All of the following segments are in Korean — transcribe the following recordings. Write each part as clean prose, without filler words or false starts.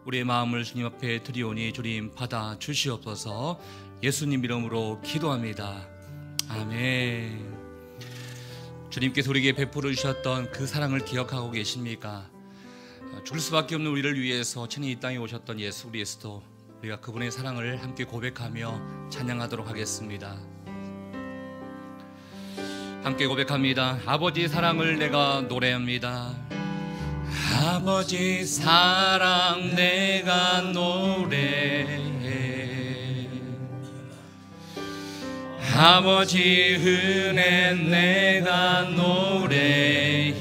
우리의 마음을 주님 앞에 드리오니 주님 받아 주시옵소서. 예수님 이름으로 기도합니다. 아멘. 주님께서 우리에게 베풀어 주셨던 그 사랑을 기억하고 계십니까? 죽을 수밖에 없는 우리를 위해서 친히 이 땅에 오셨던 예수 그리스도, 우리가 그분의 사랑을 함께 고백하며 찬양하도록 하겠습니다. 함께 고백합니다. 아버지 사랑을 내가 노래합니다. 아버지 사랑 내가 노래해, 아버지 은혜 내가 노래해.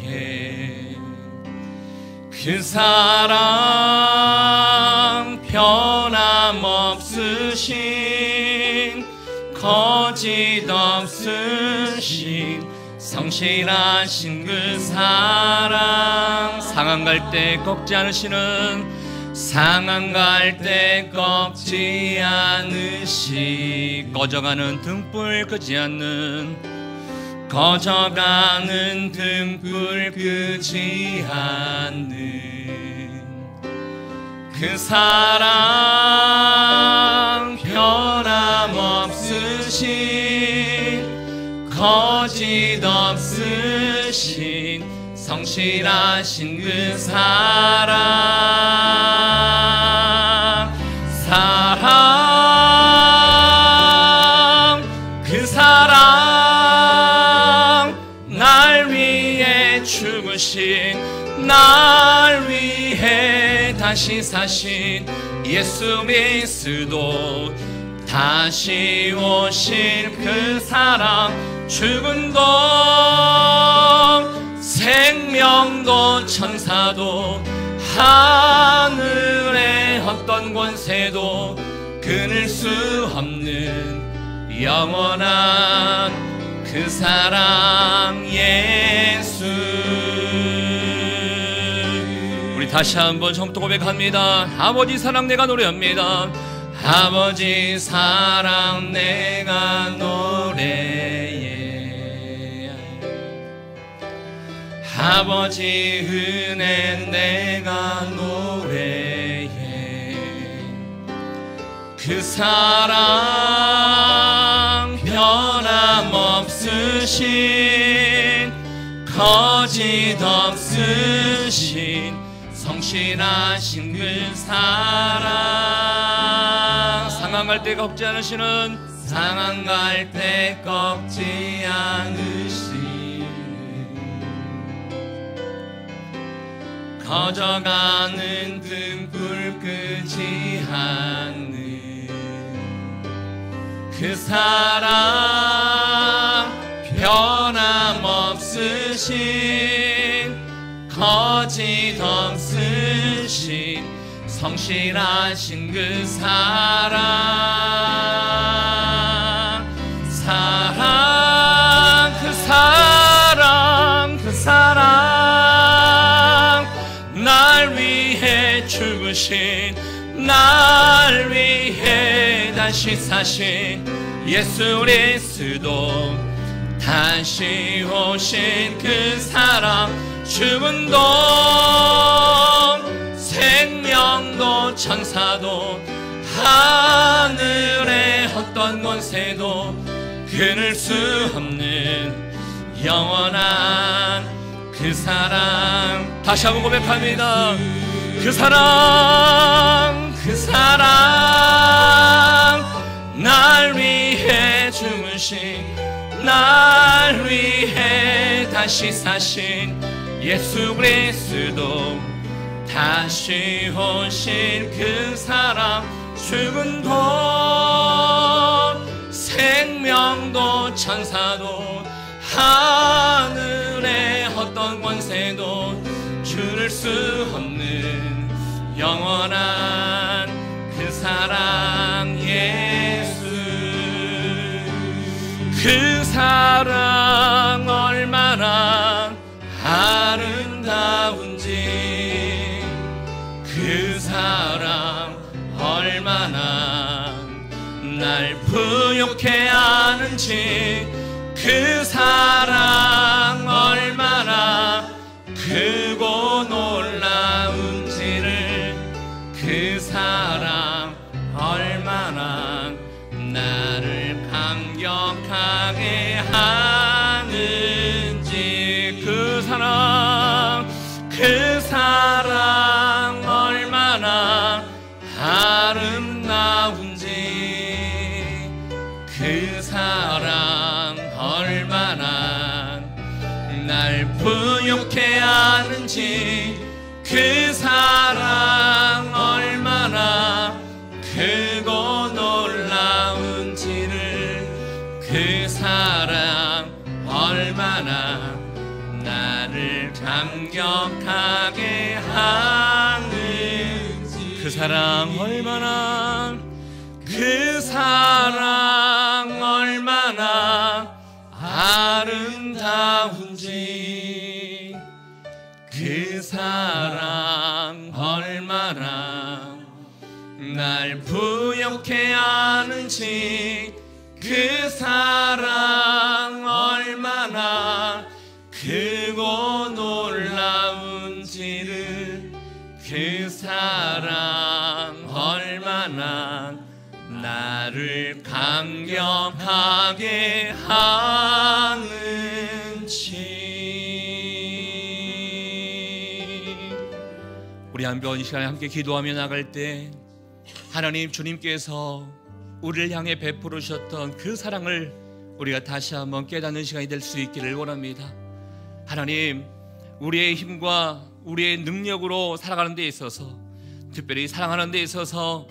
그 사랑 변함없으신, 거짓 없으신 성실하신 그 사랑, 상한 갈 때 꺾지 않으시는, 상한 갈 때 꺾지 않으시, 꺼져가는 등불 끄지 않는, 꺼져가는 등불 끄지 않는 그 사랑 변함없으신, 거짓 없으신 성실하신 그 사랑, 사랑, 그 사랑, 날 위해 죽으신, 날 위해 다시 사신 예수 그리스도, 다시 오실 그 사랑, 죽음도 생명도 천사도 하늘의 어떤 권세도 끊을 수 없는 영원한 그 사랑 예수. 우리 다시 한번 처음부터 고백합니다. 아버지 사랑 내가 노래합니다. 아버지 사랑 내가 노래해, 아버지 은혜 내가 노래해. 그 사랑 변함없으신, 거짓 없으신 성실하신 그 사랑, 상한 갈 때 꺾지 않으시는, 상한 갈 때 꺾지 않으시는, 꺼져가는 등불 끄지 않는 그 사랑 변함없으신, 거짓 없으신 성실하신 그 사랑, 사랑, 그 사랑, 그 사랑, 날 위해 죽으신, 날 위해 다시 사신 예수 그리스도, 다시 오신 그 사랑, 죽음도 생명도 천사도 하늘의 어떤 권세도 끊을 수 없는 영원한 그 사랑. 다시 한번 고백합니다. 그 사랑, 그 사랑, 날 위해 죽으신, 날 위해 다시 사신 예수 그리스도, 다시 오실 그 사랑, 죽음도 생명도 천사도 하늘의 어떤 권세도 줄일 수 없는 영원한 그 사랑 예수. 그 사랑 얼마나 아름다운지, 그 사랑 얼마나 날 부욕해 하는지, 그 사랑 얼마나 크고 놀라운지를 그 그 사랑 얼마나 나를 감격하게 하는지, 그 사랑 얼마나 아름다운지, 그 사랑 얼마나 날 부욕해 하는지, 그 사랑 얼마나 크고 놀라운지를, 그 사랑 얼마나 나를 감격하게 하는지, 그 사랑 얼마나, 그 사랑 얼마나 아름다운지, 그 사랑 얼마나 날 부욕해 하는지, 그 사랑 얼마나 크고 놀라운지를, 그 사랑 얼마나 나를 감격하게 하는지. 우리 한번 이 시간에 함께 기도하며 나갈 때 하나님 주님께서 우리를 향해 베풀어 주셨던 그 사랑을 우리가 다시 한번 깨닫는 시간이 될 수 있기를 원합니다. 하나님, 우리의 힘과 우리의 능력으로 살아가는 데 있어서, 특별히 사랑하는 데 있어서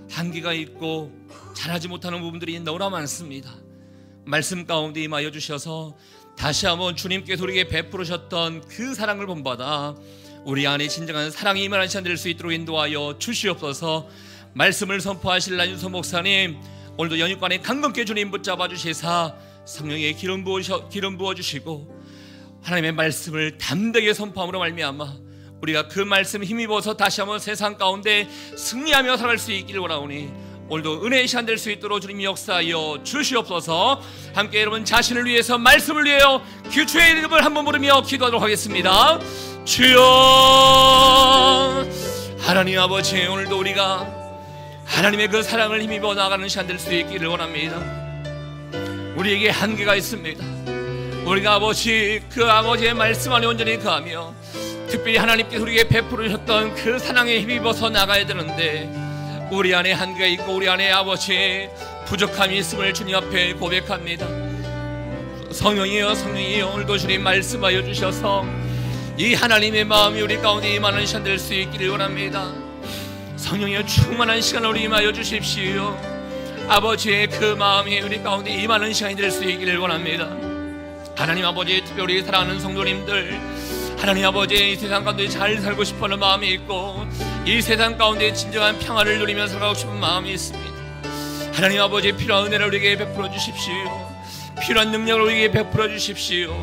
한계가 있고 잘하지 못하는 부분들이 너무나 많습니다. 말씀 가운데 임하여 주셔서 다시 한번 주님께서 우리에게 베풀어 주셨던 그 사랑을 본받아 우리 안에 진정한 사랑이 임하는 시간 될 수 있도록 인도하여 주시옵소서. 말씀을 선포하실 나윤서 목사님, 오늘도 연육간에 강건케 주님 붙잡아 주시사 성령의 기름 부어 주시고 하나님의 말씀을 담대하게 선포함으로 말미암아 우리가 그 말씀 힘입어서 다시 한번 세상 가운데 승리하며 살아갈 수 있기를 원하오니 오늘도 은혜의 시간 될 수 있도록 주님이 역사하여 주시옵소서. 함께 여러분 자신을 위해서, 말씀을 위하여 기초의 이름을 한번 부르며 기도하도록 하겠습니다. 주여, 하나님 아버지, 오늘도 우리가 하나님의 그 사랑을 힘입어 나가는 시간 될 수 있기를 원합니다. 우리에게 한계가 있습니다. 우리가 아버지, 그 아버지의 말씀 안에 온전히 거하며 특별히 하나님께서 우리에게 베풀어 주셨던 그 사랑에 힘입어서 나가야 되는데 우리 안에 한계가 있고 우리 안에 아버지 부족함이 있음을 주님 앞에 고백합니다. 성령이여, 성령이여, 오늘도 주님 말씀하여 주셔서 이 하나님의 마음이 우리 가운데 임하는 시간 될 수 있기를 원합니다. 성령이여, 충만한 시간을 우리 임하여 주십시오. 아버지의 그 마음이 우리 가운데 임하는 시간이 될 수 있기를 원합니다. 하나님 아버지, 특별히 사랑하는 성도님들, 하나님 아버지, 이 세상 가운데 잘 살고 싶어하는 마음이 있고 이 세상 가운데 진정한 평화를 누리며 살아가고 싶은 마음이 있습니다. 하나님 아버지, 필요한 은혜를 우리에게 베풀어 주십시오. 필요한 능력을 우리에게 베풀어 주십시오.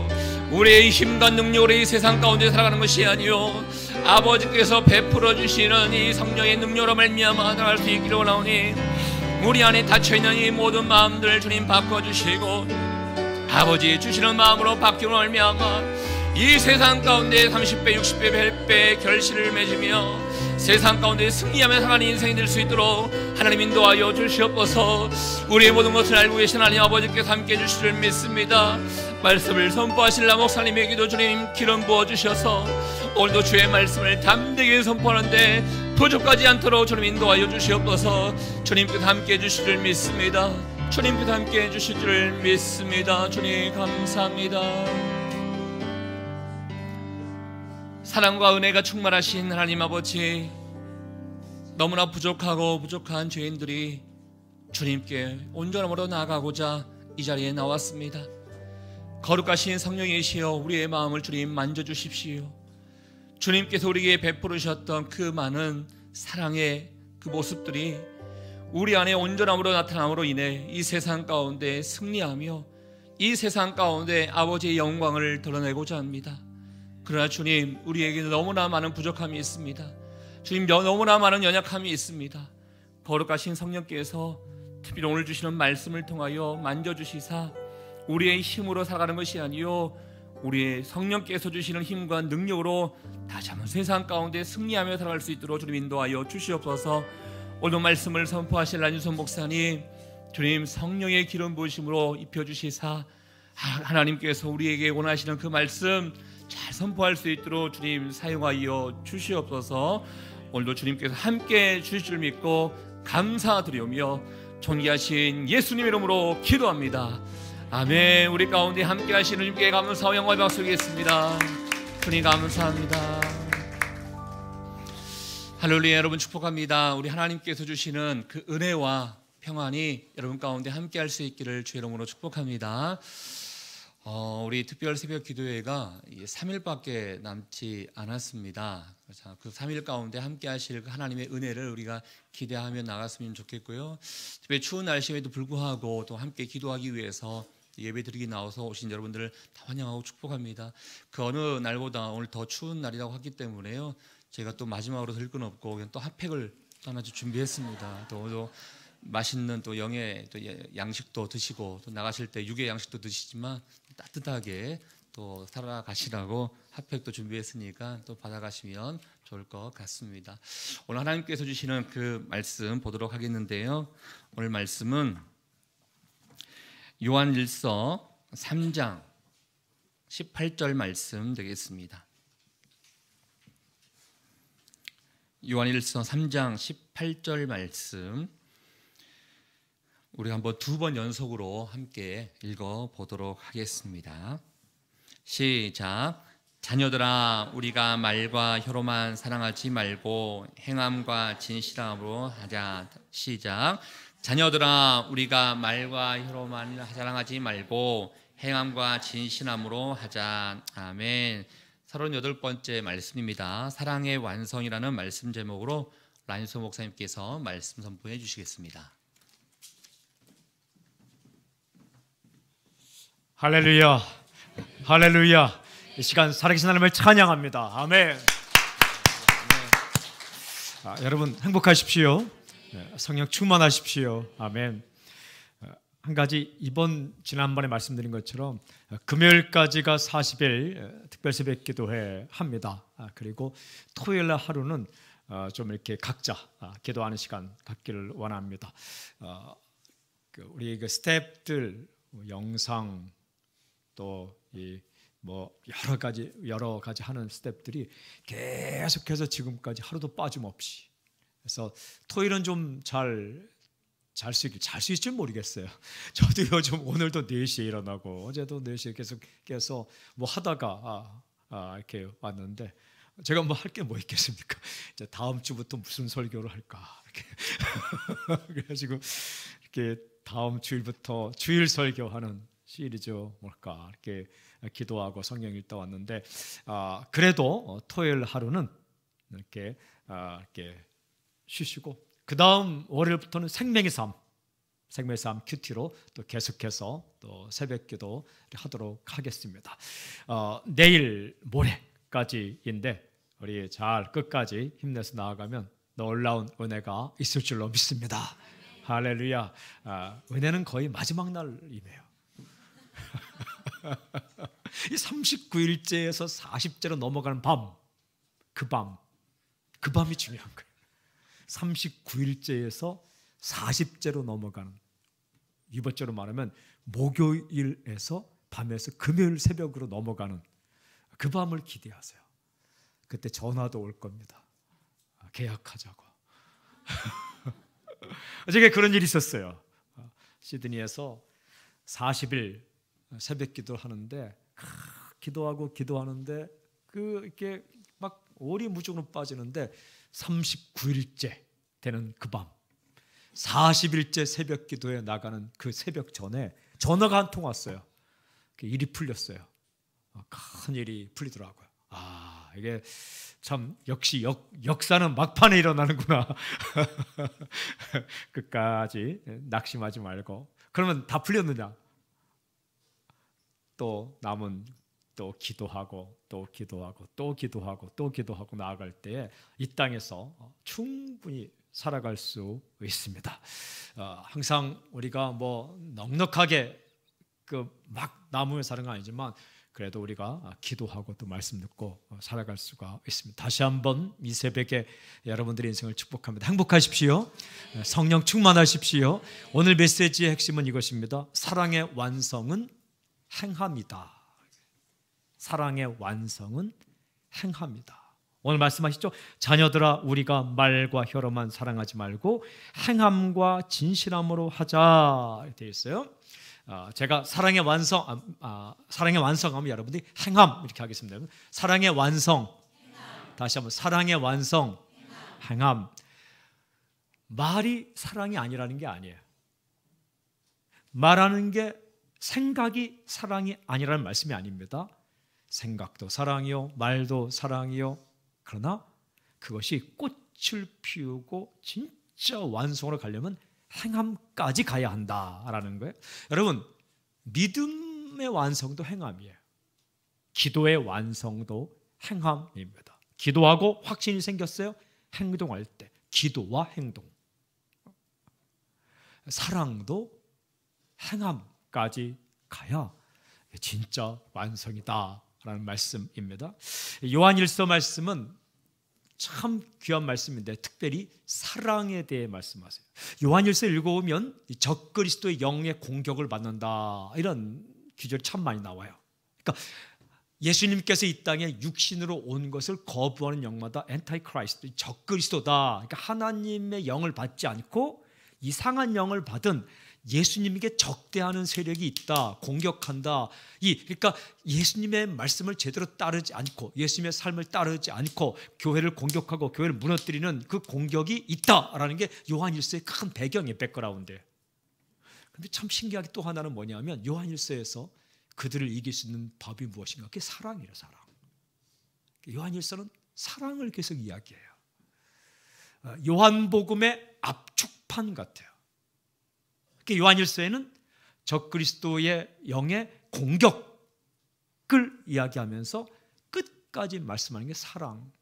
우리의 힘과 능력으로 이 세상 가운데 살아가는 것이 아니요 아버지께서 베풀어 주시는 이 성령의 능력으로 말미암아 나갈 수 있기를 원하오니 우리 안에 닫혀있는 이 모든 마음들을 주님 바꿔주시고 아버지 주시는 마음으로 바뀌고 말미암아 이 세상 가운데 30배, 60배, 100배 결실을 맺으며 세상 가운데 승리하며 살아가는 인생이 될 수 있도록 하나님 인도하여 주시옵소서. 우리의 모든 것을 알고 계신 하나님 아버지께서 함께 해주실 줄 믿습니다. 말씀을 선포하실 나 목사님에게도 주님 기름 부어주셔서 오늘도 주의 말씀을 담대하게 선포하는데 부족하지 않도록 주님 인도하여 주시옵소서. 주님께서 함께 해주실 줄 믿습니다. 주님께서 함께 해주실 줄 믿습니다. 주님 감사합니다. 사랑과 은혜가 충만하신 하나님 아버지, 너무나 부족하고 부족한 죄인들이 주님께 온전함으로 나아가고자 이 자리에 나왔습니다. 거룩하신 성령이시여 우리의 마음을 주님 만져주십시오. 주님께서 우리에게 베풀으셨던 그 많은 사랑의 그 모습들이 우리 안에 온전함으로 나타남으로 인해 이 세상 가운데 승리하며 이 세상 가운데 아버지의 영광을 드러내고자 합니다. 그러나 주님, 우리에게 너무나 많은 부족함이 있습니다. 주님, 너무나 많은 연약함이 있습니다. 거룩하신 성령께서 특별히 오늘 주시는 말씀을 통하여 만져주시사 우리의 힘으로 살아가는 것이 아니요 우리의 성령께서 주시는 힘과 능력으로 다시 한번 세상 가운데 승리하며 살아갈 수 있도록 주님 인도하여 주시옵소서. 오늘 말씀을 선포하실 란유선 목사님, 주님 성령의 기름 부으심으로 입혀주시사 하나님께서 우리에게 원하시는 그 말씀 잘 선포할 수 있도록 주님 사용하여 주시옵소서. 오늘도 주님께서 함께 주실 줄 믿고 감사드리오며 존귀하신 예수님 이름으로 기도합니다. 아멘. 우리 가운데 함께 하시는 주님께 감사와 영광을 박수드리겠습니다. 주님 감사합니다. 할렐루야. 여러분 축복합니다. 우리 하나님께서 주시는 그 은혜와 평안이 여러분 가운데 함께 할 수 있기를 주의 이름으로 축복합니다. 우리 특별 새벽 기도회가 3일밖에 남지 않았습니다. 그 3일 가운데 함께 하실 하나님의 은혜를 우리가 기대하며 나갔으면 좋겠고요. 특별히 추운 날씨에도 불구하고 또 함께 기도하기 위해서 예배 드리기 나와서 오신 여러분들을 다 환영하고 축복합니다. 그 어느 날보다 오늘 더 추운 날이라고 하기 때문에요, 제가 또 마지막으로 들 건 없고 그냥 또 핫팩을 하나 준비했습니다. 또 맛있는 또 영의 또 양식도 드시고 또 나가실 때 육의 양식도 드시지만 따뜻하게 또 살아가시라고 핫팩도 준비했으니까 또 받아가시면 좋을 것 같습니다. 오늘 하나님께서 주시는 그 말씀 보도록 하겠는데요, 오늘 말씀은 요한일서 3장 18절 말씀 되겠습니다. 요한일서 3장 18절 말씀 우리 한번 두 번 연속으로 함께 읽어보도록 하겠습니다. 시작. 자녀들아, 우리가 말과 혀로만 사랑하지 말고 행함과 진실함으로 하자. 시작. 자녀들아, 우리가 말과 혀로만 사랑하지 말고 행함과 진실함으로 하자. 아멘. 38번째 말씀입니다. 사랑의 완성이라는 말씀 제목으로 란유선 목사님께서 말씀 선포해 주시겠습니다. 할렐루야, 할렐루야. 이 시간 살아계신 하나님을 찬양합니다. 아멘. 여러분 행복하십시오. 성령 충만하십시오. 아멘. 한 가지 지난번에 말씀드린 것처럼 금요일까지가 40일 특별 새벽 기도회 합니다. 그리고 토요일 날 하루는 좀 이렇게 각자 기도하는 시간 갖기를 원합니다. 우리 그 스태프들 영상 또 여러 가지 하는 스태프들이 계속해서 지금까지 하루도 빠짐없이, 그래서 토요일은 좀 잘 수 있을지 모르겠어요. 저도 요즘 오늘도 4시에 일어나고 어제도 4시에 계속해서 뭐 하다가 이렇게 왔는데, 제가 뭐 할 게 뭐 있겠습니까? 이제 다음 주부터 무슨 설교를 할까 이렇게 그래가지고 이렇게 다음 주일부터 주일 설교하는 시리즈 뭘까 이렇게 기도하고 성경 읽다 왔는데, 그래도 토요일 하루는 이렇게 쉬시고 그 다음 월요일부터는 생명의 삶 큐티로 또 계속해서 또 새벽기도 하도록 하겠습니다. 내일 모레까지인데 우리 잘 끝까지 힘내서 나아가면 놀라운 은혜가 있을 줄로 믿습니다. 할렐루야. 은혜는 거의 마지막 날이네요. 이 39일째에서 40제로 넘어가는 그 밤이 중요한 거예요. 39일째에서 40제로 넘어가는, 이번째로 말하면 목요일에서 밤에서 금요일 새벽으로 넘어가는 그 밤을 기대하세요. 그때 전화도 올 겁니다. 계약하자고. 제가 그런 일이 있었어요. 시드니에서 40일 새벽 기도를 하는데 기도하는데 이렇게 막 오리무중으로 빠지는데 39일째 되는 그 밤, 40일째 새벽 기도에 나가는 그 새벽 전에 전화가 한 통 왔어요. 일이 풀렸어요. 큰 일이 풀리더라고요. 이게 참 역시 역사는 막판에 일어나는구나. 끝까지 낙심하지 말고. 그러면 다 풀렸느냐? 또 남은 또 기도하고 나아갈 때에 이 땅에서 충분히 살아갈 수 있습니다. 항상 우리가 뭐 넉넉하게 막 나무에 사는 건 아니지만 그래도 우리가 기도하고 또 말씀 듣고 살아갈 수가 있습니다. 다시 한번 이 새벽에 여러분들의 인생을 축복합니다. 행복하십시오. 성령 충만하십시오. 오늘 메시지의 핵심은 이것입니다. 사랑의 완성은 행함이다. 사랑의 완성은 행함이다. 오늘 말씀하시죠. 자녀들아, 우리가 말과 혀로만 사랑하지 말고 행함과 진실함으로 하자 되어 있어요. 제가 사랑의 완성하면 여러분들이 행함 이렇게 하겠습니다. 사랑의 완성. 다시 한번 사랑의 완성. 행함. 말이 사랑이 아니라는 게 아니에요. 말하는 게 생각이 사랑이 아니라는 말씀이 아닙니다. 생각도 사랑이요, 말도 사랑이요. 그러나 그것이 꽃을 피우고 진짜 완성으로 가려면 행함까지 가야 한다라는 거예요. 여러분, 믿음의 완성도 행함이에요. 기도의 완성도 행함입니다. 기도하고 확신이 생겼어요. 행동할 때 기도와 행동. 사랑도 행함까지 가야 진짜 완성이다라는 말씀입니다. 요한일서 말씀은 참 귀한 말씀인데 특별히 사랑에 대해 말씀하세요. 요한일서 읽어보면 적그리스도의 영의 공격을 받는다 이런 기절이 참 많이 나와요. 그러니까 예수님께서 이 땅에 육신으로 온 것을 거부하는 영마다 엔타이크라이스트, 적그리스도다. 그러니까 하나님의 영을 받지 않고 이상한 영을 받은 예수님에게 적대하는 세력이 있다, 공격한다. 그러니까 예수님의 말씀을 제대로 따르지 않고 예수님의 삶을 따르지 않고 교회를 공격하고 교회를 무너뜨리는 그 공격이 있다라는 게 요한일서의 큰 배경이에요, 백그라운드에. 근데 참 신기하게 또 하나는 뭐냐면 요한일서에서 그들을 이길 수 있는 법이 무엇인가? 그게 사랑이에요, 사랑. 요한일서는 사랑을 계속 이야기해요. 요한복음의 압축판 같아요. 요한일서에는 적그리스도의 영의 공격을 이야기하면서 끝까지 말씀하는 게 사랑.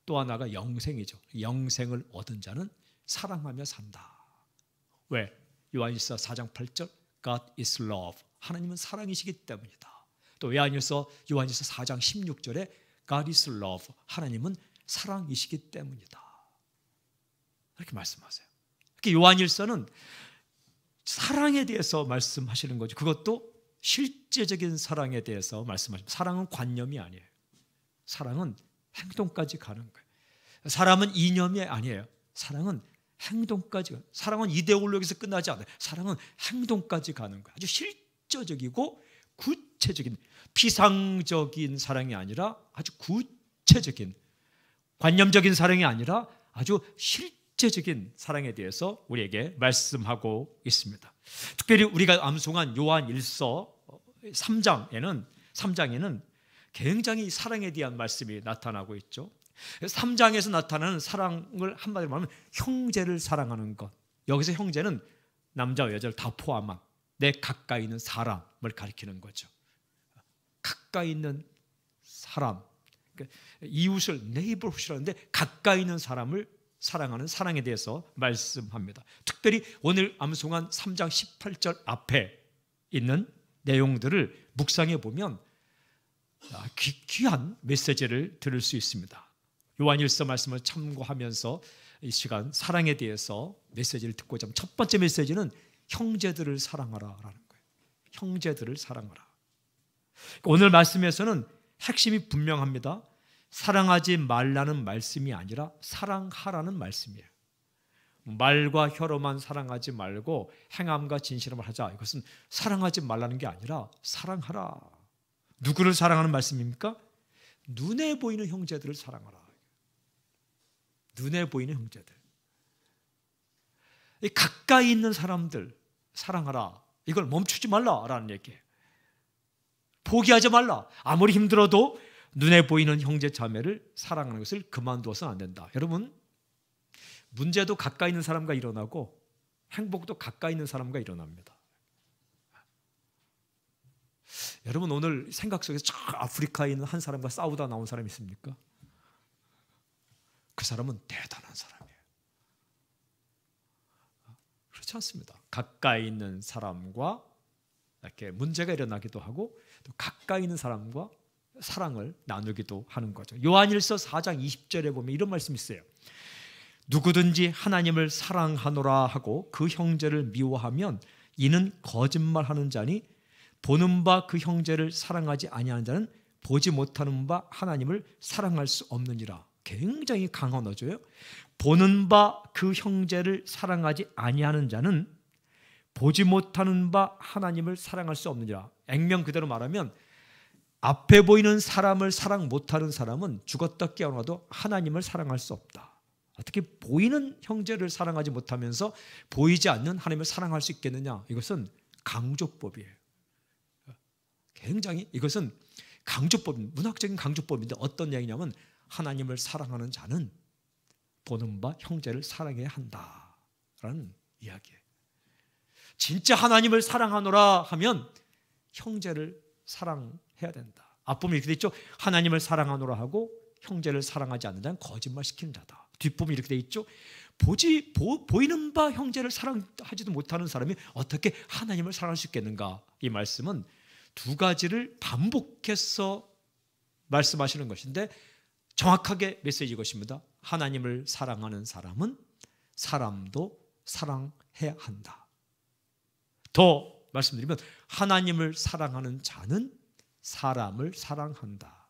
또 하나가 영생이죠. 영생을 얻은 자는 사랑하며 산다. 왜? 요한일서 4장 8절 God is love. 하나님은 사랑이시기 때문이다. 또 요한일서 4장 16절에 God is love. 하나님은 사랑이시기 때문이다. 이렇게 말씀하세요. 요한일서는 사랑에 대해서 말씀하시는 거죠. 그것도 실제적인 사랑에 대해서 말씀하십니다. 사랑은 관념이 아니에요. 사랑은 행동까지 가는 거예요. 사람은 이념이 아니에요. 사랑은 행동까지 가는 거예요. 사랑은 이데올로기에서 끝나지 않아요. 사랑은 행동까지 가는 거예요. 아주 실제적이고 구체적인, 피상적인 사랑이 아니라 아주 구체적인, 관념적인 사랑이 아니라 아주 실제적인 사랑에 대해서 우리에게 말씀하고 있습니다. 특별히 우리가 암송한 요한일서 3장에는 굉장히 사랑에 대한 말씀이 나타나고 있죠. 3장에서 나타나는 사랑을 한마디로 말하면 형제를 사랑하는 것. 여기서 형제는 남자와 여자를 다 포함한 내 가까이 있는 사람을 가리키는 거죠. 가까이 있는 사람, 그러니까 이웃을 네이버훗이라는데 가까이 있는 사람을 사랑하는 사랑에 대해서 말씀합니다. 특별히 오늘 암송한 3장 18절 앞에 있는 내용들을 묵상해 보면 귀한 메시지를 들을 수 있습니다. 요한일서 말씀을 참고하면서 이 시간 사랑에 대해서 메시지를 듣고자 하면 첫 번째 메시지는 형제들을 사랑하라라는 거예요. 형제들을 사랑하라. 오늘 말씀에서는 핵심이 분명합니다. 사랑하지 말라는 말씀이 아니라 사랑하라는 말씀이에요. 말과 혀로만 사랑하지 말고 행함과 진실함을 하자. 이것은 사랑하지 말라는 게 아니라 사랑하라. 누구를 사랑하는 말씀입니까? 눈에 보이는 형제들을 사랑하라. 눈에 보이는 형제들. 가까이 있는 사람들 사랑하라. 이걸 멈추지 말라라는 얘기예요. 포기하지 말라. 아무리 힘들어도 눈에 보이는 형제 자매를 사랑하는 것을 그만두어서는 안 된다. 여러분, 문제도 가까이 있는 사람과 일어나고 행복도 가까이 있는 사람과 일어납니다. 여러분, 오늘 생각 속에서 저 아프리카에 있는 한 사람과 싸우다 나온 사람이 있습니까? 그 사람은 대단한 사람이에요. 그렇지 않습니다. 가까이 있는 사람과 이렇게 문제가 일어나기도 하고 또 가까이 있는 사람과 사랑을 나누기도 하는 거죠. 요한일서 4장 20절에 보면 이런 말씀이 있어요. 누구든지 하나님을 사랑하노라 하고 그 형제를 미워하면 이는 거짓말하는 자니 보는 바 그 형제를 사랑하지 아니하는 자는 보지 못하는 바 하나님을 사랑할 수 없느니라. 굉장히 강한 어조예요. 보는 바 그 형제를 사랑하지 아니하는 자는 보지 못하는 바 하나님을 사랑할 수 없느니라. 액면 그대로 말하면 앞에 보이는 사람을 사랑 못하는 사람은 죽었다 깨어나도 하나님을 사랑할 수 없다. 어떻게 보이는 형제를 사랑하지 못하면서 보이지 않는 하나님을 사랑할 수 있겠느냐? 이것은 강조법이에요. 굉장히 이것은 강조법, 문학적인 강조법인데 어떤 얘기냐면 하나님을 사랑하는 자는 보는 바 형제를 사랑해야 한다라는 이야기예요. 진짜 하나님을 사랑하노라 하면 형제를 사랑해야 된다. 앞부분에 이렇게 돼 있죠. 하나님을 사랑하노라 하고 형제를 사랑하지 않는 자는 거짓말시키는 자다. 뒷부분이 이렇게 돼 있죠. 보이는 바 형제를 사랑하지도 못하는 사람이 어떻게 하나님을 사랑할 수 있겠는가? 이 말씀은 두 가지를 반복해서 말씀하시는 것인데 정확하게 메시지 이것입니다. 하나님을 사랑하는 사람은 사람도 사랑해야 한다. 더 말씀드리면 하나님을 사랑하는 자는 사람을 사랑한다.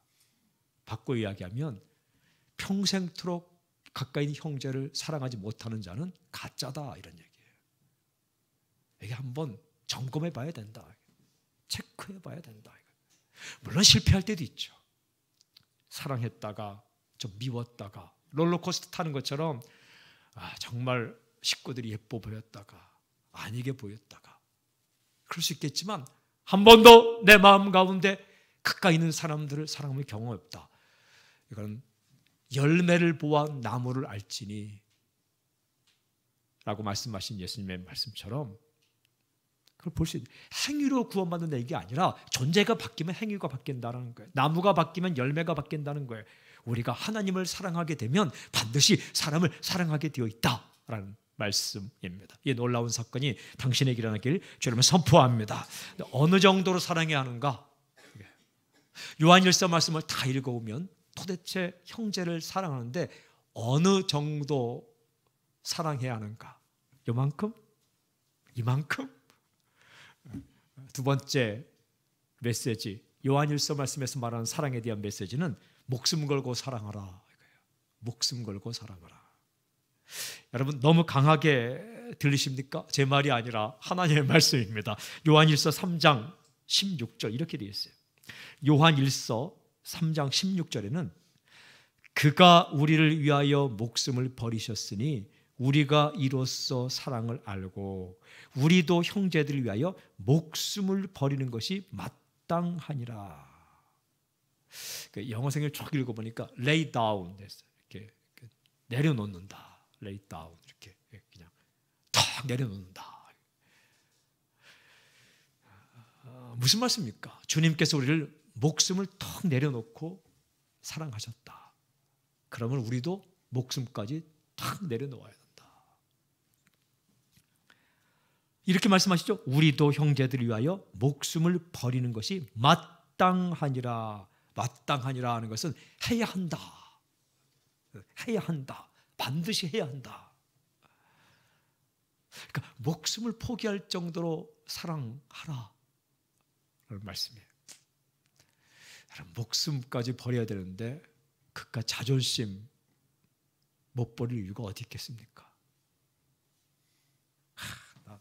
바꿔 이야기하면 평생토록 가까이 있는 형제를 사랑하지 못하는 자는 가짜다 이런 얘기예요. 이게 한번 점검해 봐야 된다. 체크해 봐야 된다. 물론 실패할 때도 있죠. 사랑했다가 좀 미웠다가 롤러코스터 타는 것처럼 정말 식구들이 예뻐 보였다가 아니게 보였다가 그럴 수 있겠지만 한 번도 내 마음 가운데 가까이 있는 사람들을 사랑하는 경험이 없다. 이건 열매를 보아 나무를 알지니 라고 말씀하신 예수님의 말씀처럼 그걸 볼 수 있는 행위로 구원받는 얘기가 아니라 존재가 바뀌면 행위가 바뀐다는 거예요. 나무가 바뀌면 열매가 바뀐다는 거예요. 우리가 하나님을 사랑하게 되면 반드시 사람을 사랑하게 되어 있다라는 말씀입니다. 이 놀라운 사건이 당신에게 일어나길 주님은 선포합니다. 어느 정도로 사랑해야 하는가? 요한일서 말씀을 다 읽어보면 도대체 형제를 사랑하는데 어느 정도 사랑해야 하는가? 요만큼? 이만큼? 두 번째 메시지, 요한일서 말씀에서 말하는 사랑에 대한 메시지는 목숨 걸고 사랑하라. 목숨 걸고 사랑하라. 여러분 너무 강하게 들리십니까? 제 말이 아니라 하나님의 말씀입니다. 요한일서 3장 16절 이렇게 되어 있어요. 요한일서 3장 16절에는 그가 우리를 위하여 목숨을 버리셨으니 우리가 이로써 사랑을 알고 우리도 형제들을 위하여 목숨을 버리는 것이 마땅하니라. 영어성을 쭉 읽어보니까 lay down 됐어요. 이렇게 내려놓는다. lay down 이렇게 그냥 탁 내려놓는다. 무슨 말씀입니까? 주님께서 우리를 목숨을 턱 내려놓고 사랑하셨다. 그러면 우리도 목숨까지 탁 내려놓아야 된다. 이렇게 말씀하시죠. 우리도 형제들을 위하여 목숨을 버리는 것이 마땅하니라. 마땅하니라 하는 것은 해야 한다. 해야 한다. 반드시 해야 한다. 그러니까 목숨을 포기할 정도로 사랑하라 라는 말씀이에요. 목숨까지 버려야 되는데 그깟 자존심 못 버릴 이유가 어디 있겠습니까?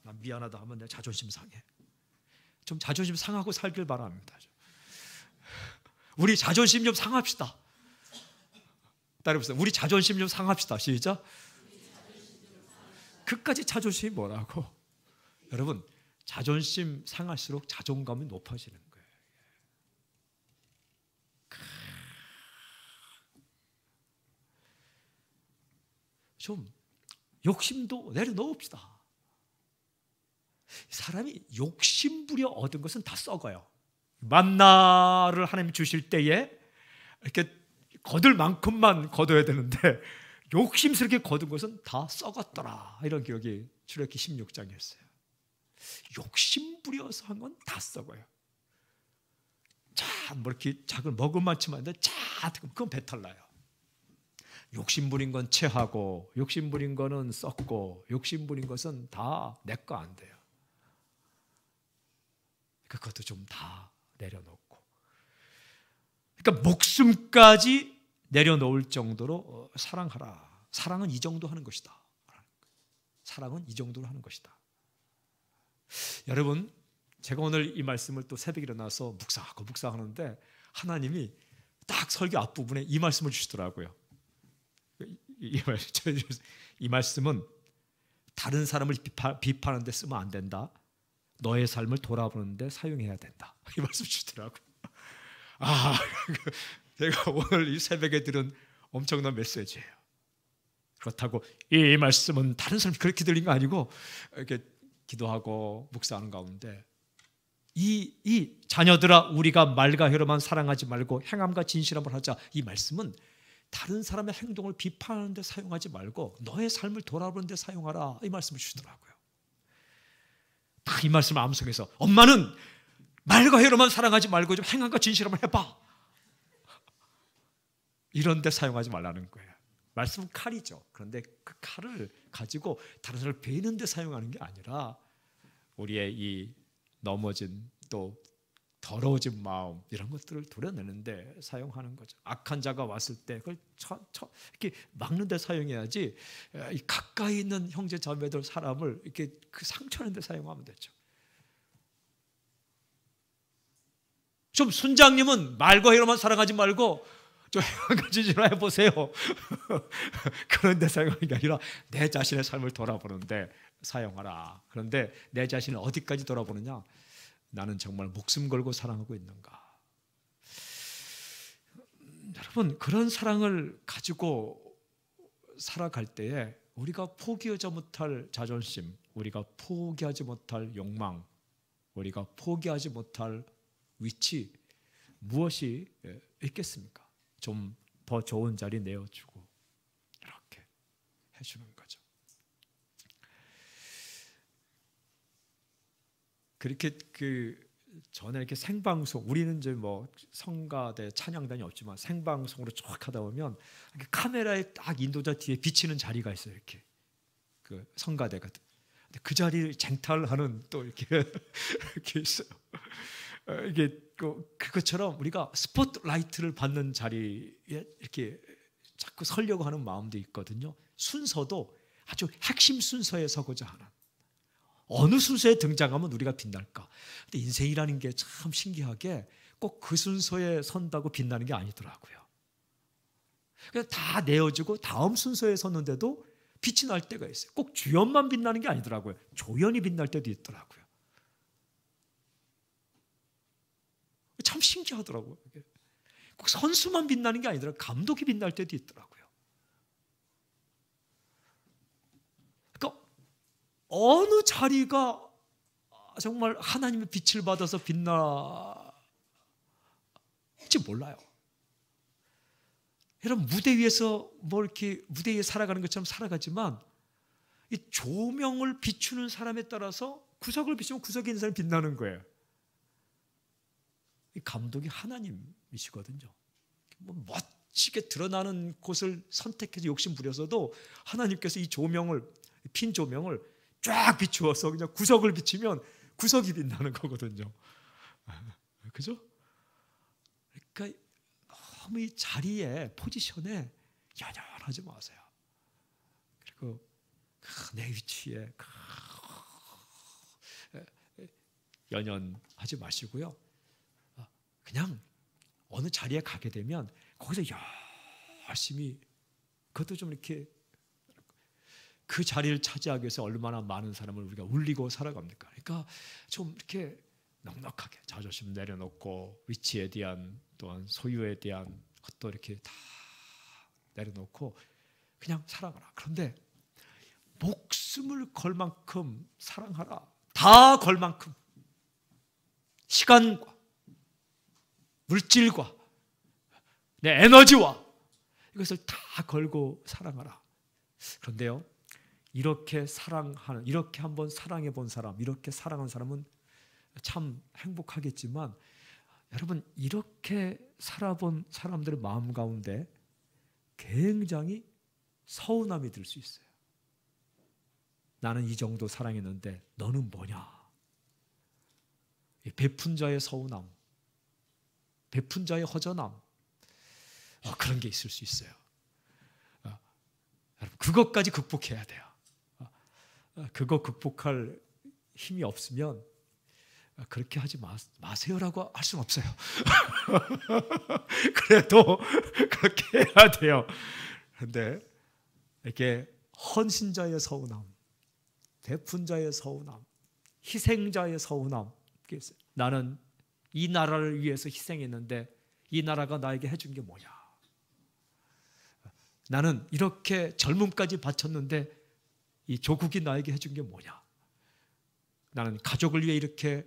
나 미안하다 하면 내 자존심 상해. 좀 자존심 상하고 살길 바랍니다. 우리 자존심 좀 상합시다. 따라해보세요. 우리 자존심 좀 상합시다. 시작. 그까지 자존심이 뭐라고? 여러분 자존심 상할수록 자존감이 높아지는 거예요. 좀 욕심도 내려놓읍시다. 사람이 욕심부려 얻은 것은 다 썩어요. 만나를 하나님 주실 때에 이렇게 거둘 만큼만 거둬야 되는데 욕심스럽게 거둔 것은 다 썩었더라. 이런 기억이 출애굽기 16장이었어요. 욕심 부려서 한 건 다 썩어요. 자, 뭐 이렇게 작은 먹을 만치만 한데 자, 그건 배탈 나요. 욕심 부린 건 체하고, 욕심 부린 거는 썩고, 욕심 부린 것은 다 내 거 안 돼요. 그것도 좀 다 내려놓고, 그러니까 목숨까지 내려놓을 정도로 사랑하라. 사랑은 이 정도 하는 것이다. 사랑은 이 정도로 하는 것이다. 여러분, 제가 오늘 이 말씀을 또 새벽에 일어나서 묵상하는데 하나님이 딱 설교 앞부분에 이 말씀을 주시더라고요. 이 말씀은 다른 사람을 비판하는 데 쓰면 안 된다. 너의 삶을 돌아보는 데 사용해야 된다. 이 말씀 주시더라고요. 제가 오늘 이 새벽에 들은 엄청난 메시지예요. 그렇다고 이 말씀은 다른 사람이 그렇게 들린 거 아니고, 이렇게 기도하고 묵상하는 가운데 이 자녀들아, 우리가 말과 혀로만 사랑하지 말고 행함과 진실함을 하자. 이 말씀은 다른 사람의 행동을 비판하는 데 사용하지 말고 너의 삶을 돌아보는 데 사용하라. 이 말씀을 주시더라고요. 딱 이 말씀을 암송해서, 엄마는 말과 혀로만 사랑하지 말고 좀 행함과 진실함을 해봐. 이런 데 사용하지 말라는 거예요. 말씀은 칼이죠. 그런데 그 칼을 가지고 다른 사람을 베이는 데 사용하는 게 아니라 우리의 이 넘어진 또 더러워진 마음, 이런 것들을 도려내는데 사용하는 거죠. 악한 자가 왔을 때 그걸 이렇게 막는 데 사용해야지, 이 가까이 있는 형제 자매들 사람을 이렇게 그 상처내는 데 사용하면 되죠. 좀 순장님은 말과 혀로만 사랑하지 말고 좀 행함과 진실을 해보세요. 그런 데 사용하는 게 아니라 내 자신의 삶을 돌아보는데 사용하라. 그런데 내 자신을 어디까지 돌아보느냐? 나는 정말 목숨 걸고 사랑하고 있는가? 여러분, 그런 사랑을 가지고 살아갈 때에 우리가 포기하지 못할 자존심, 우리가 포기하지 못할 욕망, 우리가 포기하지 못할 위치, 무엇이 있겠습니까? 좀 더 좋은 자리 내어주고 이렇게 해주는 거죠. 그렇게 전에 이렇게 생방송, 우리는 이제 뭐 성가대 찬양단이 없지만 생방송으로 쭉 하다 보면 이렇게 카메라에 딱 인도자 뒤에 비치는 자리가 있어요. 이렇게 그 성가대 같은. 근데 그 자리를 쟁탈하는 또 이렇게 이렇게 있어요. 이게 그것처럼 우리가 스포트라이트를 받는 자리에 이렇게 자꾸 서려고 하는 마음도 있거든요. 순서도 아주 핵심 순서에 서고자 하는, 어느 순서에 등장하면 우리가 빛날까. 근데 인생이라는 게 참 신기하게 꼭 그 순서에 선다고 빛나는 게 아니더라고요. 그냥 다 내어주고 다음 순서에 섰는데도 빛이 날 때가 있어요. 꼭 주연만 빛나는 게 아니더라고요. 조연이 빛날 때도 있더라고요. 참 신기하더라고요. 꼭 선수만 빛나는 게 아니더라고요. 감독이 빛날 때도 있더라고요. 그러니까 어느 자리가 정말 하나님의 빛을 받아서 빛날지 몰라요. 여러분, 무대 위에서 뭐 이렇게 무대 위에 살아가는 것처럼 살아가지만 이 조명을 비추는 사람에 따라서 구석을 비추면 구석에 있는 사람이 빛나는 거예요. 이 감독이 하나님이시거든요. 뭐 멋지게 드러나는 곳을 선택해서 욕심 부려서도 하나님께서 이 조명을, 핀 조명을 쫙 비추어서 그냥 구석을 비추면 구석이 빛나는 거거든요. 그죠? 그러니까 너무 이 자리에, 포지션에 연연하지 마세요. 그리고 내 위치에 연연하지 마시고요. 그냥 어느 자리에 가게 되면 거기서 열심히, 그것도 좀 이렇게 그 자리를 차지하기 위해서 얼마나 많은 사람을 우리가 울리고 살아갑니까? 그러니까 좀 이렇게 넉넉하게 자존심 내려놓고 위치에 대한, 또한 소유에 대한 것도 이렇게 다 내려놓고 그냥 살아가라. 그런데 목숨을 걸 만큼 사랑하라. 다 걸 만큼, 시간과 물질과 내 에너지와 이것을 다 걸고 사랑하라. 그런데요, 이렇게 사랑하는, 이렇게 한번 사랑해 본 사람, 이렇게 사랑한 사람은 참 행복하겠지만, 여러분 이렇게 살아본 사람들의 마음 가운데 굉장히 서운함이 들 수 있어요. 나는 이 정도 사랑했는데 너는 뭐냐? 베푼 자의 서운함, 베푼 자의 허전함, 그런 게 있을 수 있어요. 여러분 그것까지 극복해야 돼요. 그거 극복할 힘이 없으면 그렇게 하지 마세요라고 할 수는 없어요. 그래도 그렇게 해야 돼요. 그런데 이렇게 헌신자의 서운함, 베푼 자의 서운함, 희생자의 서운함, 나는 이 나라를 위해서 희생했는데 이 나라가 나에게 해준 게 뭐냐? 나는 이렇게 젊음까지 바쳤는데 이 조국이 나에게 해준 게 뭐냐? 나는 가족을 위해 이렇게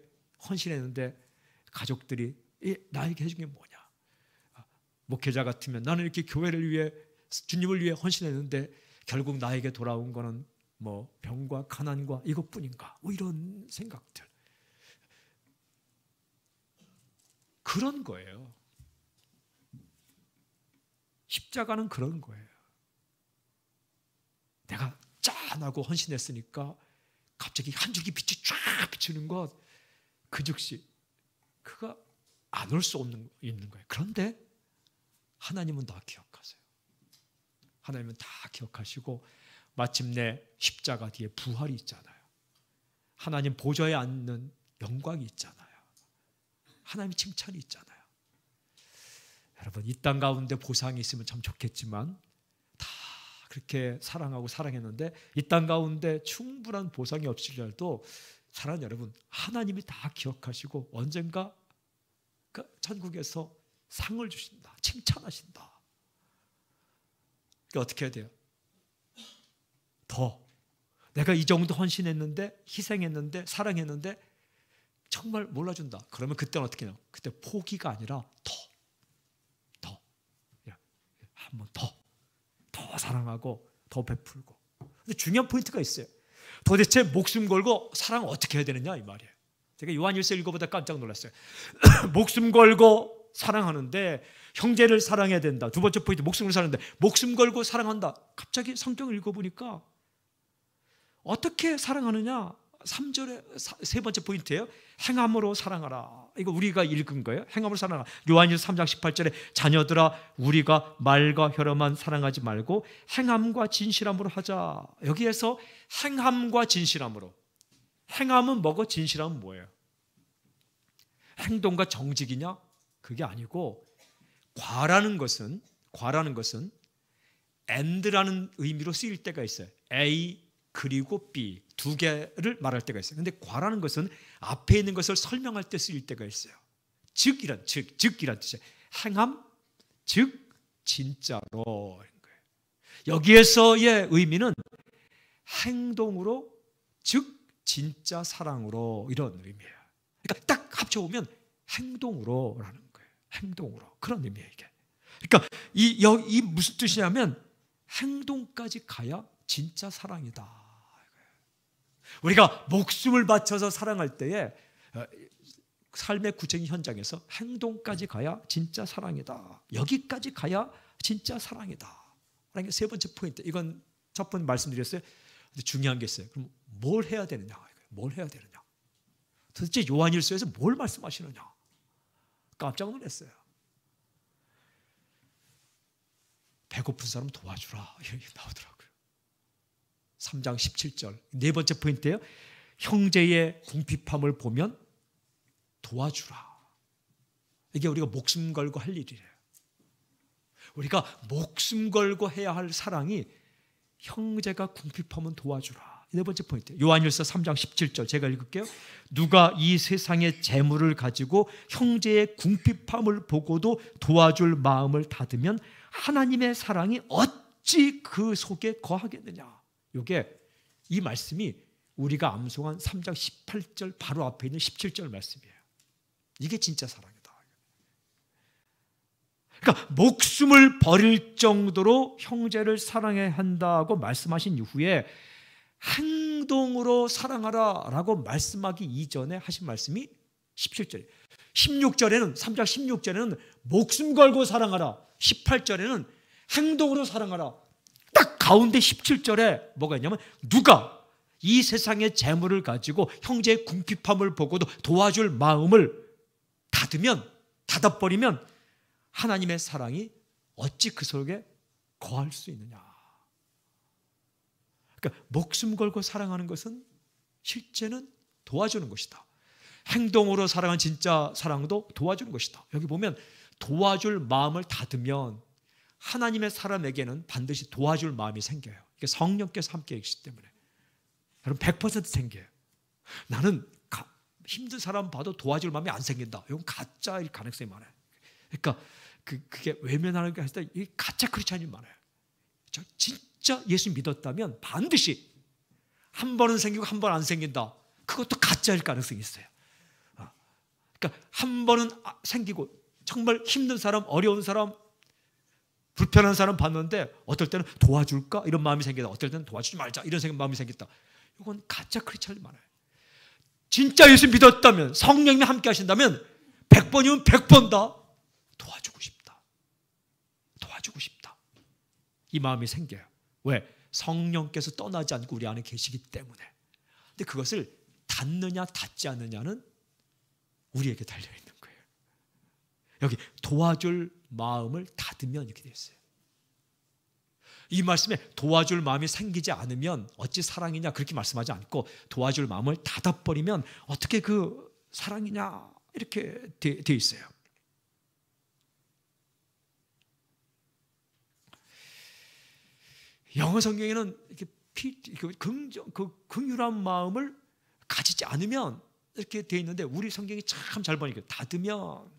헌신했는데 가족들이 나에게 해준 게 뭐냐? 목회자 같으면 나는 이렇게 교회를 위해, 주님을 위해 헌신했는데 결국 나에게 돌아온 거는 뭐 병과 가난과 이것뿐인가? 뭐 이런 생각들. 그런 거예요. 십자가는 그런 거예요. 내가 짠하고 헌신했으니까 갑자기 한 줄기 빛이 쫙 비추는 것, 그 즉시 그가 안 올 수 있는 거예요. 그런데 하나님은 다 기억하세요. 하나님은 다 기억하시고 마침내 십자가 뒤에 부활이 있잖아요. 하나님 보좌에 앉는 영광이 있잖아요. 하나님의 칭찬이 있잖아요. 여러분 이 땅 가운데 보상이 있으면 참 좋겠지만 다 그렇게 사랑하고 사랑했는데 이 땅 가운데 충분한 보상이 없을지라도 사랑하는 여러분, 하나님이 다 기억하시고 언젠가 그 천국에서 상을 주신다, 칭찬하신다. 그러니까 어떻게 해야 돼요? 더 내가 이 정도 헌신했는데, 희생했는데, 사랑했는데 정말 몰라준다. 그러면 그때는 어떻게 해요? 그때 포기가 아니라 한 번 더 사랑하고 더 베풀고. 근데 중요한 포인트가 있어요. 도대체 목숨 걸고 사랑을 어떻게 해야 되느냐 이 말이에요. 제가 요한일서 읽어보다 깜짝 놀랐어요. 목숨 걸고 사랑하는데 형제를 사랑해야 된다. 두 번째 포인트, 목숨을 사랑하는데 목숨 걸고 사랑한다. 갑자기 성경을 읽어보니까 어떻게 사랑하느냐? 3절에 세 번째 포인트예요. 행함으로 사랑하라. 이거 우리가 읽은 거예요. 행함으로 사랑하라. 요한일서 3장 18절에 자녀들아 우리가 말과 혀로만 사랑하지 말고 행함과 진실함으로 하자. 여기에서 행함과 진실함으로. 행함은 뭐고 진실함은 뭐예요? 행동과 정직이냐? 그게 아니고 과라는 것은 and라는 의미로 쓰일 때가 있어요. A 그리고 B 두 개를 말할 때가 있어요. 그런데 과라는 것은 앞에 있는 것을 설명할 때 쓰일 때가 있어요. 즉이란 뜻이에요. 행함, 즉 진짜로. 여기에서의 의미는 행동으로, 즉 진짜 사랑으로, 이런 의미예요. 그러니까 딱 합쳐보면 행동으로라는 거예요. 행동으로. 그런 의미예요 이게. 그러니까 이 무슨 뜻이냐면 행동까지 가야 진짜 사랑이다. 우리가 목숨을 바쳐서 사랑할 때에 삶의 구체적인 현장에서 행동까지 가야 진짜 사랑이다. 여기까지 가야 진짜 사랑이다. 그러니까 세 번째 포인트. 이건 첫 번째 말씀드렸어요. 근데 중요한 게 있어요. 그럼 뭘 해야 되느냐? 뭘 해야 되느냐? 도대체 요한일서에서 뭘 말씀하시느냐? 깜짝 놀랐어요. 배고픈 사람 도와주라 이렇게 나오더라고요. 3장 17절 네 번째 포인트예요. 형제의 궁핍함을 보면 도와주라. 이게 우리가 목숨 걸고 할 일이래요. 우리가 목숨 걸고 해야 할 사랑이 형제가 궁핍하면 도와주라. 네 번째 포인트. 요한일서 3장 17절 제가 읽을게요. 누가 이 세상의 재물을 가지고 형제의 궁핍함을 보고도 도와줄 마음을 닫으면 하나님의 사랑이 어찌 그 속에 거하겠느냐. 이게 이 말씀이 우리가 암송한 3장 18절 바로 앞에 있는 17절 말씀이에요. 이게 진짜 사랑이다. 그러니까 목숨을 버릴 정도로 형제를 사랑해야 한다고 말씀하신 이후에 행동으로 사랑하라라고 말씀하기 이전에 하신 말씀이 17절에 16절에는 3장 16절에는 목숨 걸고 사랑하라. 18절에는 행동으로 사랑하라. 딱 가운데 17절에 뭐가 있냐면 누가 이 세상의 재물을 가지고 형제의 궁핍함을 보고도 도와줄 마음을 닫아버리면 하나님의 사랑이 어찌 그 속에 거할 수 있느냐. 그러니까 목숨 걸고 사랑하는 것은 실제는 도와주는 것이다. 행동으로 사랑한 진짜 사랑도 도와주는 것이다. 여기 보면 도와줄 마음을 닫으면 하나님의 사람에게는 반드시 도와줄 마음이 생겨요. 이게 성령께서 함께 계시기 때문에. 여러분 100% 생겨요. 나는 힘든 사람 봐도 도와줄 마음이 안 생긴다. 이건 가짜일 가능성이 많아요. 그러니까 그게 외면하는 게 아니라 이 가짜 크리스찬이 많아요. 진짜 예수 믿었다면 반드시 한 번은 생기고 한 번 안 생긴다. 그것도 가짜일 가능성이 있어요. 그러니까 한 번은 생기고 정말 힘든 사람, 어려운 사람, 불편한 사람 봤는데 어떨 때는 도와줄까? 이런 마음이 생기다. 어떨 때는 도와주지 말자. 이런 마음이 생겼다. 이건 가짜 크리스찬이 많아요. 진짜 예수 믿었다면 성령님이 함께 하신다면 100번이면 100번 다 도와주고 싶다. 도와주고 싶다. 이 마음이 생겨요. 왜? 성령께서 떠나지 않고 우리 안에 계시기 때문에. 근데 그것을 닫느냐 닫지 않느냐는 우리에게 달려있는 거예요. 여기 도와줄 마음을 닫으면 이렇게 되어 있어요. 이 말씀에 도와줄 마음이 생기지 않으면 어찌 사랑이냐 그렇게 말씀하지 않고 도와줄 마음을 닫아버리면 어떻게 그 사랑이냐 이렇게 되어 있어요. 영어 성경에는 이렇게 긍휼한 마음을 가지지 않으면 이렇게 되어 있는데 우리 성경이 참 잘 보니까 닫으면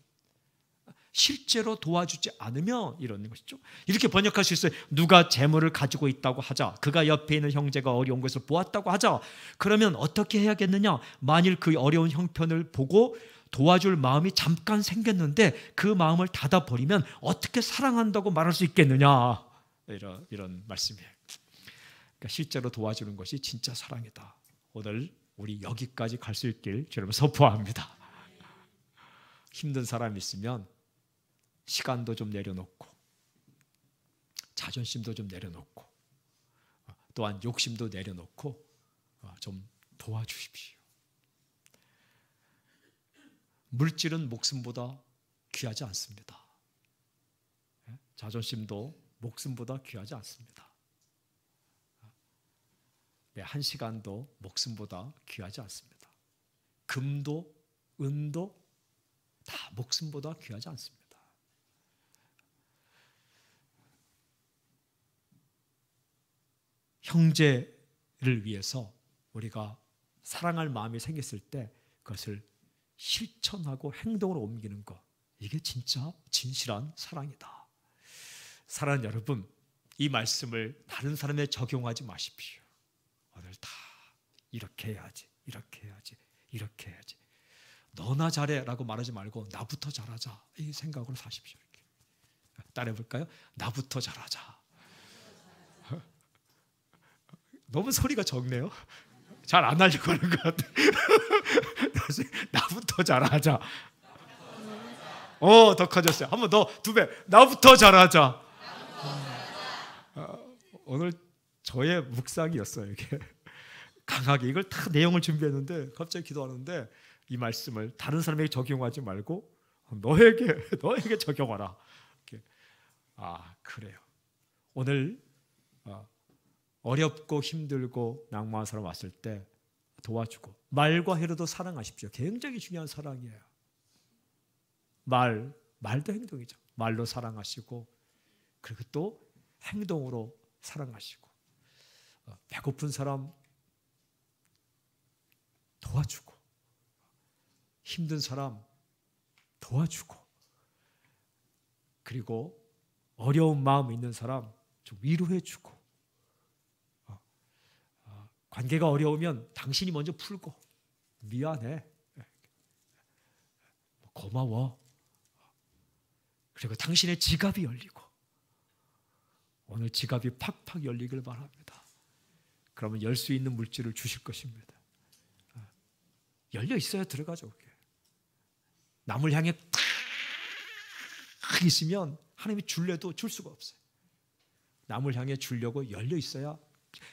실제로 도와주지 않으면 이런 것이죠. 이렇게 번역할 수 있어요. 누가 재물을 가지고 있다고 하자. 그가 옆에 있는 형제가 어려운 것을 보았다고 하자. 그러면 어떻게 해야겠느냐. 만일 그 어려운 형편을 보고 도와줄 마음이 잠깐 생겼는데 그 마음을 닫아버리면 어떻게 사랑한다고 말할 수 있겠느냐. 이런 말씀이에요. 그러니까 실제로 도와주는 것이 진짜 사랑이다. 오늘 우리 여기까지 갈 수 있길 주님을 선포합니다. 힘든 사람이 있으면 시간도 좀 내려놓고 자존심도 좀 내려놓고 또한 욕심도 내려놓고 좀 도와주십시오. 물질은 목숨보다 귀하지 않습니다. 자존심도 목숨보다 귀하지 않습니다. 한 시간도 목숨보다 귀하지 않습니다. 금도 은도 다 목숨보다 귀하지 않습니다. 형제를 위해서 우리가 사랑할 마음이 생겼을 때 그것을 실천하고 행동으로 옮기는 것, 이게 진짜 진실한 사랑이다. 사랑하는 여러분, 이 말씀을 다른 사람에 적용하지 마십시오. 오늘 다 이렇게 해야지, 이렇게 해야지, 이렇게 해야지. 너나 잘해라고 말하지 말고 나부터 잘하자, 이 생각으로 사십시오. 이렇게. 따라해볼까요? 나부터 잘하자. 너무 소리가 적네요. 잘 안 하려고 하는 것 같아. 나부터 잘하자. 더 커졌어요. 한 번 더, 2배. 나부터 잘하자. 오늘 저의 묵상이었어요. 이게 강하게 이걸 다 내용을 준비했는데 갑자기 기도하는데 이 말씀을 다른 사람에게 적용하지 말고 너에게 적용하라. 이렇게. 그래요. 오늘 어렵고 힘들고 낭만한 사람 왔을 때 도와주고 말과 해로도 사랑하십시오. 굉장히 중요한 사랑이에요. 말도 행동이죠. 말로 사랑하시고 그리고 또 행동으로 사랑하시고 배고픈 사람 도와주고 힘든 사람 도와주고 그리고 어려운 마음 있는 사람 좀 위로해주고 관계가 어려우면 당신이 먼저 풀고 미안해, 고마워, 그리고 당신의 지갑이 열리고 오늘 지갑이 팍팍 열리길 바랍니다. 그러면 열 수 있는 물질을 주실 것입니다. 열려 있어야 들어가죠. 그게. 남을 향해 탁 있으면 하나님이 줄래도 줄 수가 없어요. 남을 향해 주려고 열려 있어야,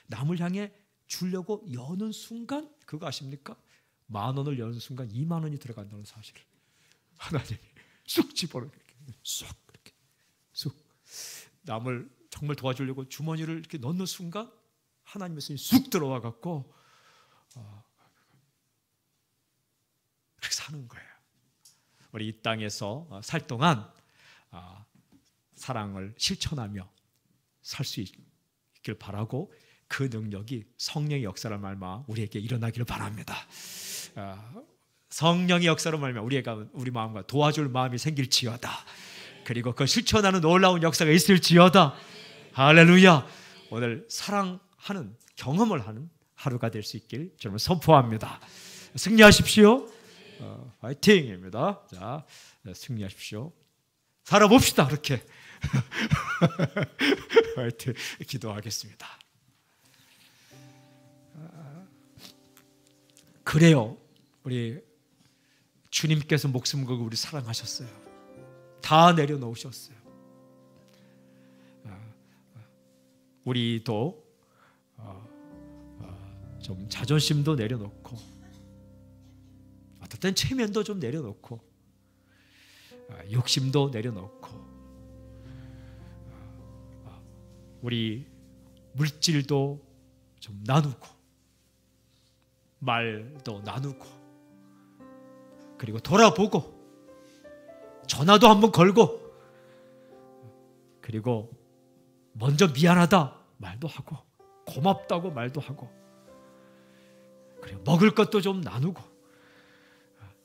남을 향해 주려고 여는 순간, 그거 아십니까? 10,000원을 여는 순간 20,000원이 들어간다는 사실을 하나님이 쑥 집어넣게, 쑥 이렇게 쑥. 남을 정말 도와주려고 주머니를 이렇게 넣는 순간 하나님의 손이 쑥 들어와 갖고 그렇게 사는 거예요. 우리 이 땅에서 살 동안 사랑을 실천하며 살 수 있길 바라고, 그 능력이 성령의 역사를 말미암아 우리에게 일어나기를 바랍니다. 성령의 역사로 말미암아 우리 마음과 도와줄 마음이 생길지어다. 그리고 그 실천하는 놀라운 역사가 있을지어다. 할렐루야. 오늘 사랑하는 경험을 하는 하루가 될 수 있길 저는 선포합니다. 승리하십시오. 화이팅입니다. 자, 승리하십시오. 살아봅시다. 그렇게. 화이팅. 기도하겠습니다. 그래요. 우리 주님께서 목숨 걸고 우리 사랑하셨어요. 다 내려놓으셨어요. 우리도 좀 자존심도 내려놓고, 어떨 땐 체면도 좀 내려놓고, 욕심도 내려놓고, 우리 물질도 좀 나누고, 말도 나누고, 그리고 돌아보고, 전화도 한번 걸고, 그리고 먼저 미안하다 말도 하고, 고맙다고 말도 하고, 그리고 먹을 것도 좀 나누고,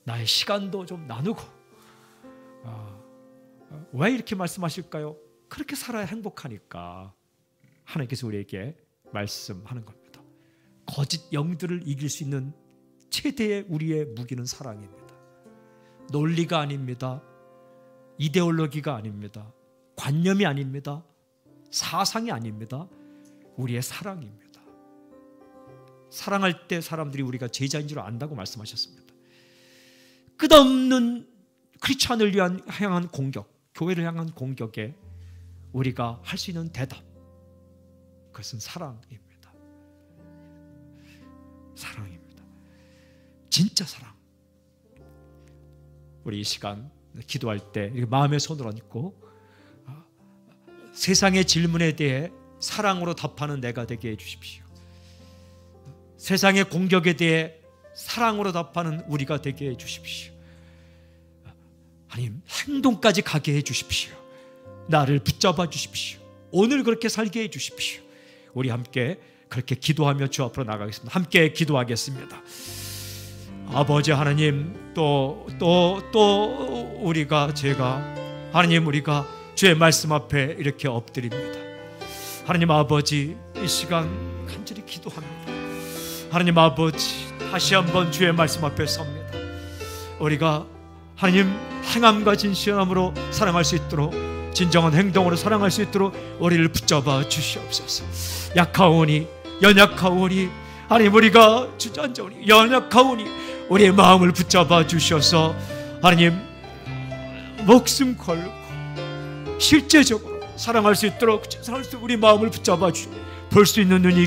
나의 시간도 좀 나누고. 왜 이렇게 말씀하실까요? 그렇게 살아야 행복하니까 하나님께서 우리에게 말씀하는 겁니다. 거짓 영들을 이길 수 있는 최대의 우리의 무기는 사랑입니다. 논리가 아닙니다. 이데올로기가 아닙니다. 관념이 아닙니다. 사상이 아닙니다. 우리의 사랑입니다. 사랑할 때 사람들이 우리가 제자인 줄 안다고 말씀하셨습니다. 끝없는 크리스찬을 향한 공격, 교회를 향한 공격에 우리가 할 수 있는 대답, 그것은 사랑입니다. 사랑입니다. 진짜 사랑. 우리 이 시간 기도할 때 마음의 손을 얹고 세상의 질문에 대해 사랑으로 답하는 내가 되게 해주십시오. 세상의 공격에 대해 사랑으로 답하는 우리가 되게 해주십시오. 하나님, 행동까지 가게 해주십시오. 나를 붙잡아 주십시오. 오늘 그렇게 살게 해주십시오. 우리 함께 그렇게 기도하며 주 앞으로 나가겠습니다. 함께 기도하겠습니다. 아버지 하나님, 또 제가 하나님, 우리가 주의 말씀 앞에 이렇게 엎드립니다. 하나님 아버지, 이 시간 간절히 기도합니다. 하나님 아버지, 다시 한번 주의 말씀 앞에 섭니다. 우리가 하나님 행함과 진실함으로 사랑할 수 있도록, 진정한 행동으로 사랑할 수 있도록 우리를 붙잡아 주시옵소서. 약하오니, 연약하오니, 하나님 우리가 주저앉아오니, 연약하오니 우리의 마음을 붙잡아 주셔서 하나님 목숨 걸고 실제적으로 사랑할 수 있도록 우리 마음을 붙잡아 볼 수 있는 눈이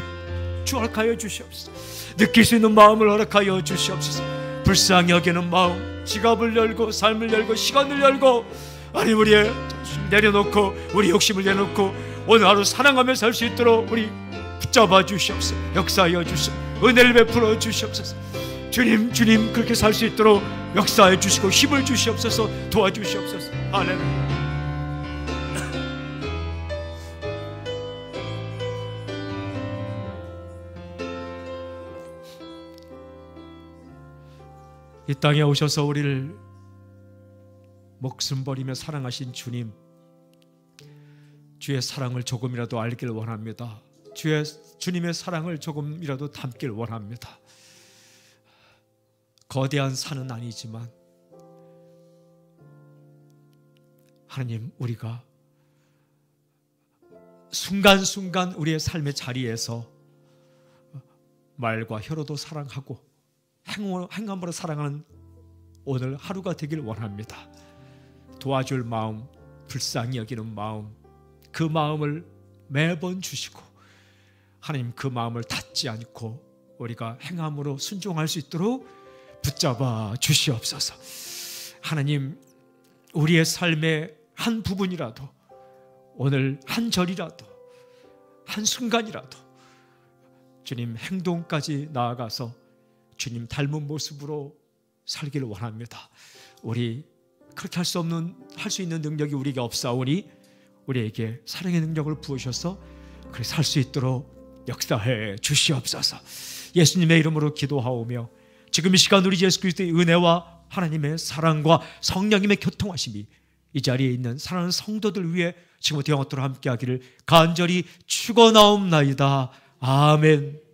허락하여 주시옵소서. 느낄 수 있는 마음을 허락하여 주시옵소서. 불쌍히 여기는 마음, 지갑을 열고 삶을 열고 시간을 열고 하나님 우리의 내려놓고 우리 욕심을 내놓고 오늘 하루 사랑하며 살 수 있도록 우리 붙잡아 주시옵소서. 역사하여 주시옵소서. 은혜를 베풀어 주시옵소서. 주님 그렇게 살 수 있도록 역사해 주시고 힘을 주시옵소서. 도와주시옵소서. 할렐루야. 이 땅에 오셔서 우리를 목숨 버리며 사랑하신 주님, 주의 사랑을 조금이라도 알길 원합니다. 주님의 사랑을 조금이라도 담길 원합니다. 거대한 산은 아니지만 하나님, 우리가 순간순간 우리의 삶의 자리에서 말과 혀로도 사랑하고 행함으로 사랑하는 오늘 하루가 되길 원합니다. 도와줄 마음, 불쌍히 여기는 마음, 그 마음을 매번 주시고 하나님 그 마음을 닫지 않고 우리가 행함으로 순종할 수 있도록 붙잡아 주시옵소서. 하나님, 우리의 삶의 한 부분이라도, 오늘 한 절이라도, 한 순간이라도 주님 행동까지 나아가서 주님 닮은 모습으로 살기를 원합니다. 우리 그렇게 할 수 있는 능력이 우리에게 없사오니 우리에게 사랑의 능력을 부으셔서 그렇게 살 수 있도록 역사해 주시옵소서. 예수님의 이름으로 기도하오며 지금 이 시간 우리 예수 그리스도의 은혜와 하나님의 사랑과 성령님의 교통하심이 이 자리에 있는 사랑하는 성도들 위해 지금부터 영원토록 함께하기를 간절히 축원하옵나이다. 아멘.